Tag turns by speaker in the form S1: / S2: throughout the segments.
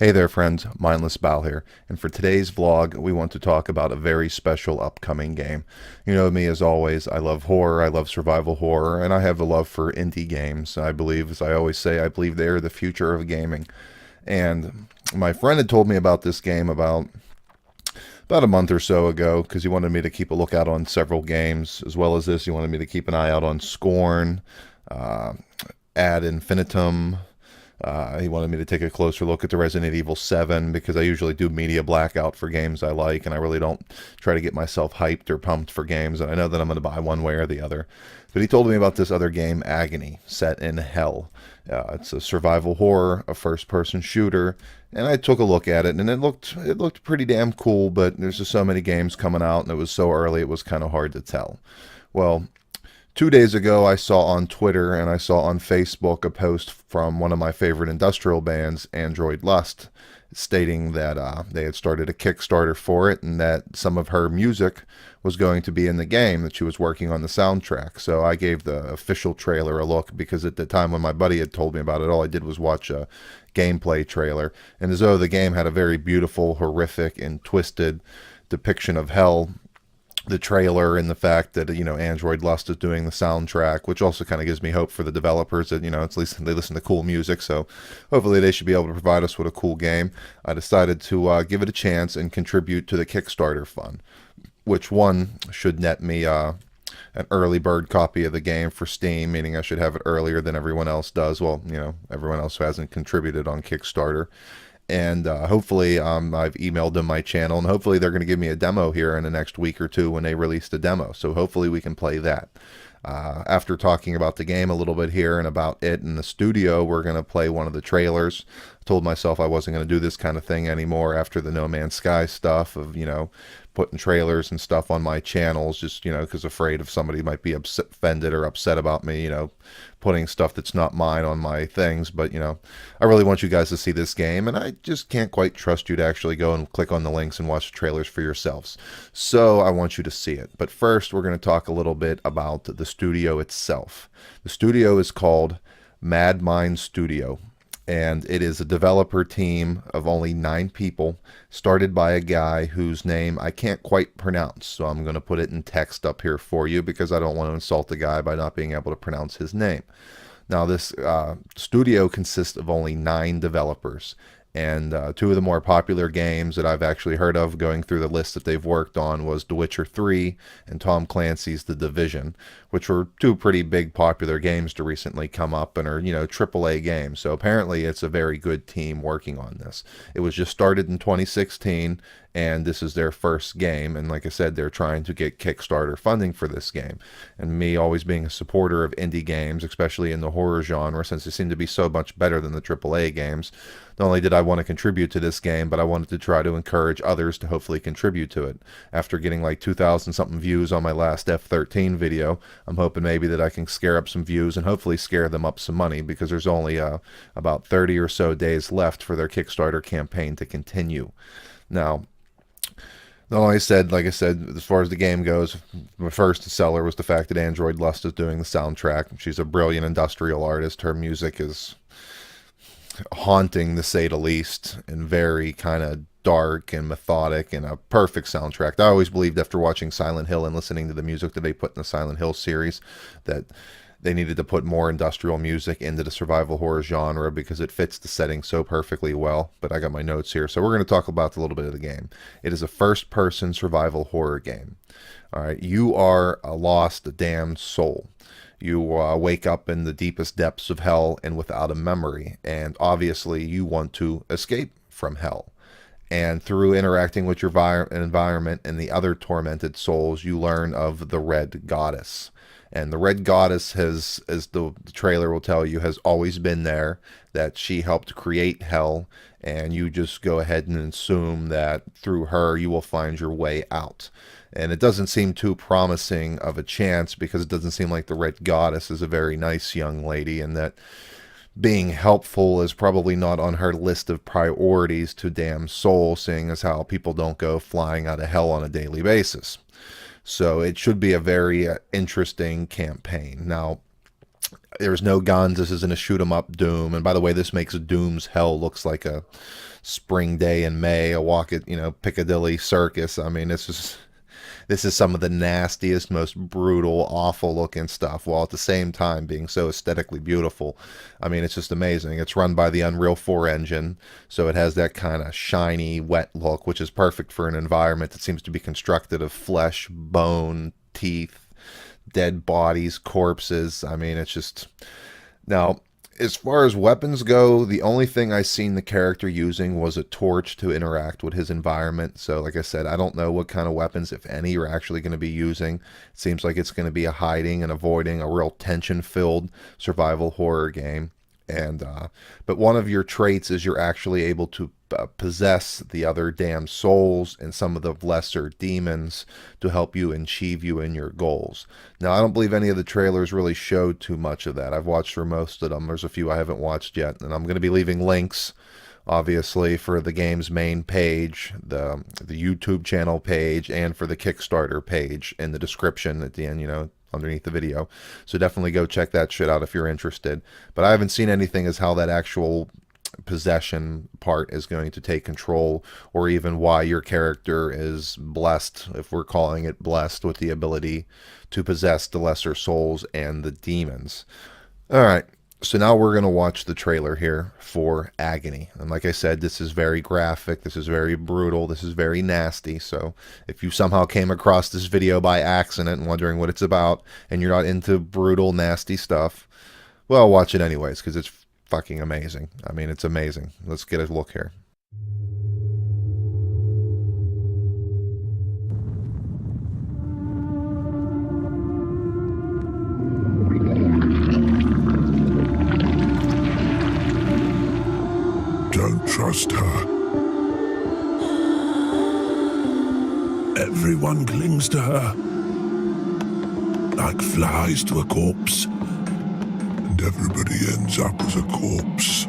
S1: Hey there friends, mindlessbile here, and for today's vlog we want to talk about a very special upcoming game. You know me as always, I love horror, I love survival horror, and I have a love for indie games. I believe, as I always say, I believe they are the future of gaming. And my friend had told me about this game about a month or so ago because he wanted me to keep a lookout on several games. As well as this, he wanted me to keep an eye out on Scorn, uh, Ad Infinitum. He wanted me to take a closer look at the Resident Evil 7 because I usually do media blackout for games I like, and I really don't try to get myself hyped or pumped for games, and I know that I'm going to buy one way or the other. But he told me about this other game, Agony, set in hell. It's a survival horror, a first-person shooter, and I took a look at it, and it looked pretty damn cool. But there's just so many games coming out, and it was so early, it was kind of hard to tell. Well, 2 days ago, I saw on Twitter and I saw on Facebook a post from one of my favorite industrial bands, Android Lust, stating that they had started a Kickstarter for it and that some of her music was going to be in the game, that she was working on the soundtrack. So I gave the official trailer a look because at the time when my buddy had told me about it, all I did was watch a gameplay trailer. And as though the game had a very beautiful, horrific, and twisted depiction of hell, the trailer and the fact that Android Lust is doing the soundtrack, which also kind of gives me hope for the developers that at least they listen to cool music, so hopefully they should be able to provide us with a cool game. I decided to give it a chance and contribute to the Kickstarter fund, which one should net me an early bird copy of the game for Steam, meaning I should have it earlier than everyone else does. Well, everyone else who hasn't contributed on Kickstarter. And hopefully I've emailed them my channel, and hopefully they're going to give me a demo here in the next week or two when they release the demo. So hopefully we can play that. After talking about the game a little bit here and about it in the studio, we're going to play one of the trailers. I told myself I wasn't going to do this kind of thing anymore after the No Man's Sky stuff of, putting trailers and stuff on my channels, just, because afraid if somebody might be offended or upset about me, putting stuff that's not mine on my things. But, I really want you guys to see this game, and I just can't quite trust you to actually go and click on the links and watch the trailers for yourselves. So I want you to see it. But first, we're going to talk a little bit about the studio itself. The studio is called Madmind Studio, and it is a developer team of only 9 people, started by a guy whose name I can't quite pronounce. So I'm going to put it in text up here for you because I don't want to insult the guy by not being able to pronounce his name. Now, this studio consists of only 9 developers, and 2 of the more popular games that I've actually heard of going through the list that they've worked on was The Witcher 3 and Tom Clancy's The Division, which were 2 pretty big popular games to recently come up and are, AAA games. So apparently it's a very good team working on this. It was just started in 2016, and this is their first game. And like I said, they're trying to get Kickstarter funding for this game. And me always being a supporter of indie games, especially in the horror genre, since they seem to be so much better than the AAA games, not only did I want to contribute to this game, but I wanted to try to encourage others to hopefully contribute to it. After getting like 2,000 something views on my last F13 video, I'm hoping maybe that I can scare up some views and hopefully scare them up some money, because there's only about 30 or so days left for their Kickstarter campaign to continue. Now, like I said, as far as the game goes, my first seller was the fact that Android Lust is doing the soundtrack. She's a brilliant industrial artist. Her music is haunting, to say the least, and very kind of dark and methodic, and a perfect soundtrack. I always believed after watching Silent Hill and listening to the music that they put in the Silent Hill series that they needed to put more industrial music into the survival horror genre because it fits the setting so perfectly well. But I got my notes here, so we're going to talk about a little bit of the game. It is a first-person survival horror game. All right, you are a lost, damned soul. You wake up in the deepest depths of hell and without a memory, and obviously you want to escape from hell. And through interacting with your environment and the other tormented souls, you learn of the Red Goddess. And the Red Goddess has, as the trailer will tell you, has always been there, that she helped create hell, and you just go ahead and assume that through her you will find your way out. And it doesn't seem too promising of a chance, because it doesn't seem like the Red Goddess is a very nice young lady, and that being helpful is probably not on her list of priorities to damn soul, seeing as how people don't go flying out of hell on a daily basis. So it should be a very interesting campaign. Now, There's no guns. This isn't a shoot 'em up Doom. And by the way, this makes Doom's hell looks like a spring day in May, a walk at, Piccadilly Circus. I mean, this is some of the nastiest, most brutal, awful looking stuff, while at the same time being so aesthetically beautiful. I mean, it's just amazing. It's run by the Unreal 4 engine, so it has that kind of shiny, wet look, which is perfect for an environment that seems to be constructed of flesh, bone, teeth, dead bodies, corpses. I mean, it's just... Now, as far as weapons go, the only thing I seen the character using was a torch to interact with his environment. So like I said, I don't know what kind of weapons, if any, you're actually going to be using. It seems like it's going to be a hiding and avoiding, a real tension-filled survival horror game. And but one of your traits is you're actually able to possess the other damn souls and some of the lesser demons to help you and achieve you in your goals. Now, I don't believe any of the trailers really showed too much of that. I've watched through most of them. There's a few I haven't watched yet, and I'm going to be leaving links, obviously, for the game's main page, the YouTube channel page, and for the Kickstarter page in the description at the end, underneath the video. So definitely go check that shit out if you're interested. But I haven't seen anything as how that actual possession part is going to take control, or even why your character is blessed, if we're calling it blessed, with the ability to possess the lesser souls and the demons. Alright, so now we're going to watch the trailer here for Agony. And like I said, this is very graphic, this is very brutal, this is very nasty. So if you somehow came across this video by accident and wondering what it's about, and you're not into brutal, nasty stuff, well, watch it anyways, because it's fucking amazing. I mean, it's amazing. Let's get a look here.
S2: Don't trust her. Everyone clings to her, like flies to a corpse. And everybody ends up as a corpse.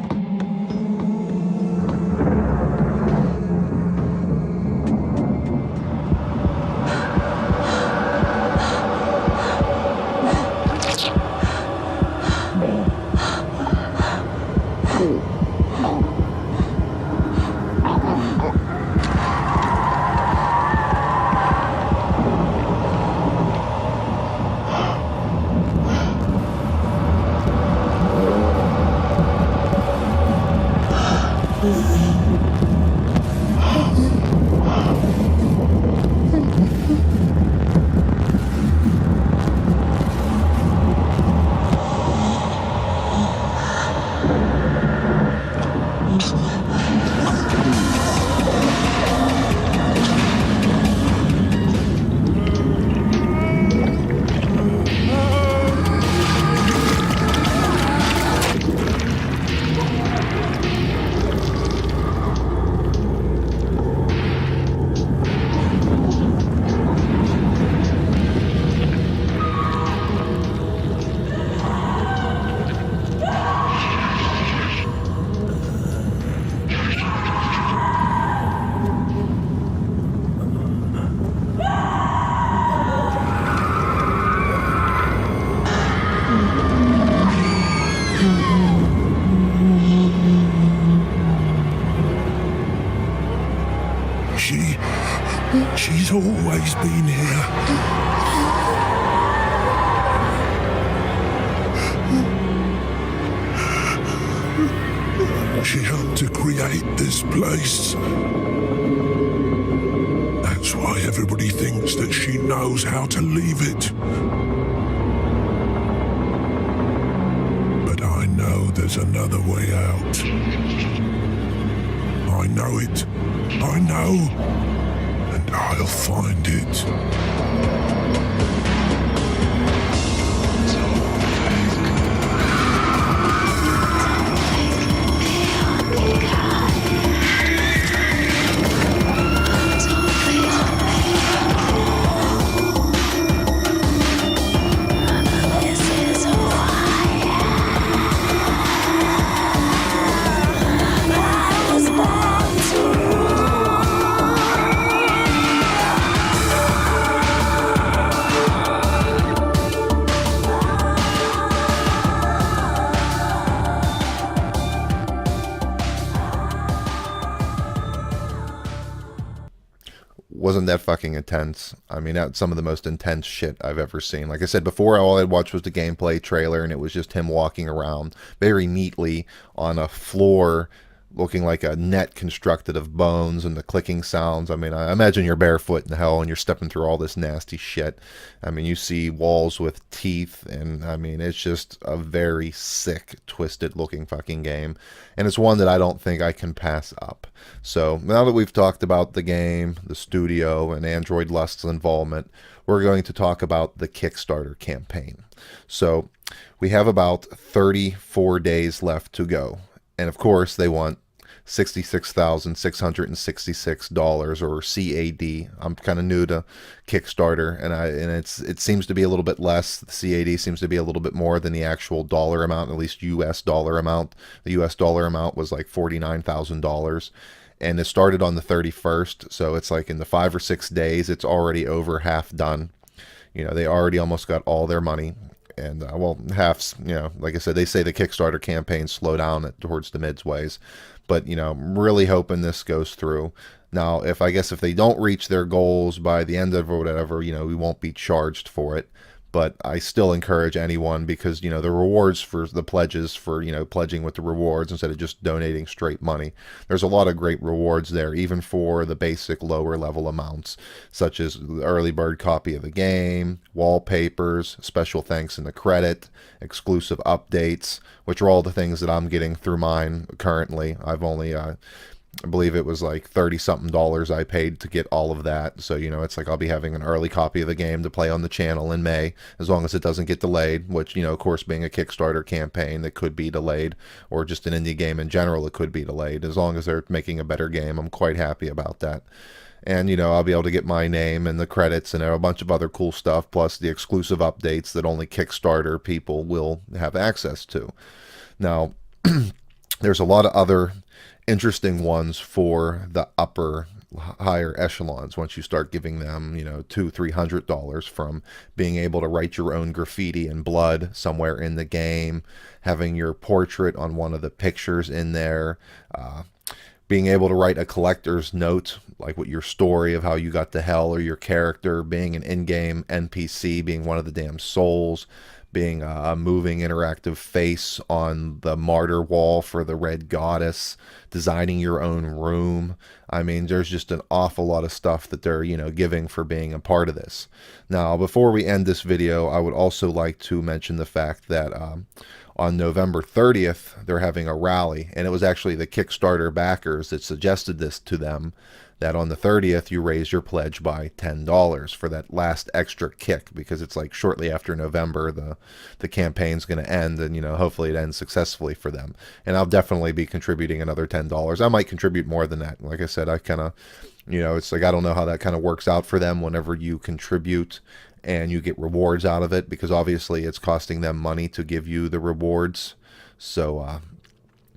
S2: She's always been here. She helped to create this place. That's why everybody thinks that she knows how to leave it. But I know there's another way out. I know it. I know. And I'll find it.
S1: wasn't that fucking intense. I mean, that's some of the most intense shit I've ever seen. Like I said before, all I'd watched was the gameplay trailer, and it was just him walking around very neatly on a floor looking like a net constructed of bones and the clicking sounds. I mean, I imagine you're barefoot in hell and you're stepping through all this nasty shit. I mean, you see walls with teeth, and I mean, it's just a very sick, twisted looking fucking game. And it's one that I don't think I can pass up. So now that we've talked about the game, the studio, and Android Lust's involvement, we're going to talk about the Kickstarter campaign. So we have about 34 days left to go. And of course, they want $66,666 or CAD. I'm kind of new to Kickstarter, and it seems to be a little bit less. The CAD seems to be a little bit more than the actual dollar amount, at least US dollar amount. The US dollar amount was like $49,000. And it started on the 31st, so it's like in the 5 or 6 days, it's already over half done. You know, they already almost got all their money. And well, half's, you know, like I said, they say the Kickstarter campaigns slow down towards the midways, but you know, I'm really hoping this goes through. Now, if they don't reach their goals by the end of or whatever, you know, we won't be charged for it. But I still encourage anyone, because, you know, the rewards for the pledges for, you know, pledging with the rewards instead of just donating straight money. There's a lot of great rewards there, even for the basic lower level amounts, such as the early bird copy of the game, wallpapers, special thanks in the credit, exclusive updates, which are all the things that I'm getting through mine currently. I've only, I believe it was like 30 something dollars I paid to get all of that. So, you know, it's like I'll be having an early copy of the game to play on the channel in May, as long as it doesn't get delayed, which, you know, of course, being a Kickstarter campaign, that could be delayed, or just an indie game in general, it could be delayed. As long as they're making a better game, I'm quite happy about that. And, you know, I'll be able to get my name and the credits and a bunch of other cool stuff, plus the exclusive updates that only Kickstarter people will have access to. Now, there's a lot of other interesting ones for the higher echelons. Once you start giving them, you know, $200-300, from being able to write your own graffiti in blood somewhere in the game, having your portrait on one of the pictures in there, being able to write a collector's note, like what your story of how you got to hell, or your character being an in-game NPC, being one of the damn souls, being a moving interactive face on the martyr wall for the Red Goddess, designing your own room. I mean, there's just an awful lot of stuff that they're, you know, giving for being a part of this. Now, before we end this video, I would also like to mention the fact that on November 30th, they're having a rally, and it was actually the Kickstarter backers that suggested this to them, that on the 30th you raise your pledge by $10 for that last extra kick, because it's like shortly after November the campaign's going to end, and, you know, hopefully it ends successfully for them. And I'll definitely be contributing another $10. I might contribute more than that. Like I said, I kind of, you know, it's like I don't know how that kind of works out for them whenever you contribute and you get rewards out of it, because obviously it's costing them money to give you the rewards. So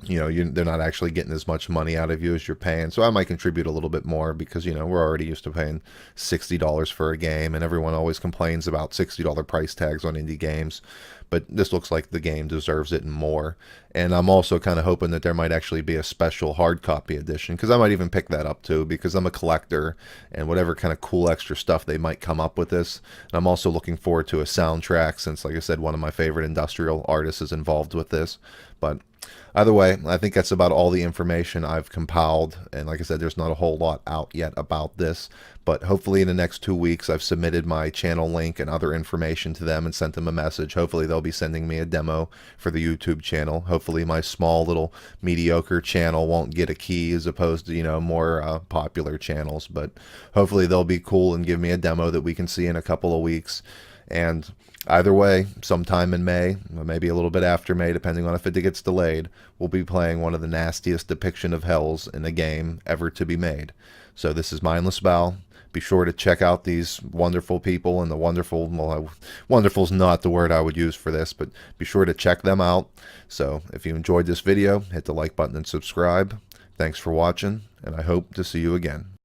S1: you know, they're not actually getting as much money out of you as you're paying. So I might contribute a little bit more, because, you know, we're already used to paying $60 for a game, and everyone always complains about $60 price tags on indie games. But this looks like the game deserves it and more. And I'm also kind of hoping that there might actually be a special hard copy edition, because I might even pick that up too, because I'm a collector, and whatever kind of cool extra stuff they might come up with this. And I'm also looking forward to a soundtrack, since, like I said, one of my favorite industrial artists is involved with this. But either way, I think that's about all the information I've compiled. And like I said, there's not a whole lot out yet about this. But hopefully in the next 2 weeks, I've submitted my channel link and other information to them and sent them a message. Hopefully they'll be sending me a demo for the YouTube channel. Hopefully my small little mediocre channel won't get a key, as opposed to, you know, more popular channels. But hopefully they'll be cool and give me a demo that we can see in a couple of weeks. And either way, sometime in May, or maybe a little bit after May, depending on if it gets delayed, we'll be playing one of the nastiest depiction of hells in a game ever to be made. So this is mindlessbile. Be sure to check out these wonderful people, and the wonderful, well, wonderful's not the word I would use for this, but be sure to check them out. So if you enjoyed this video, hit the like button and subscribe. Thanks for watching, and I hope to see you again.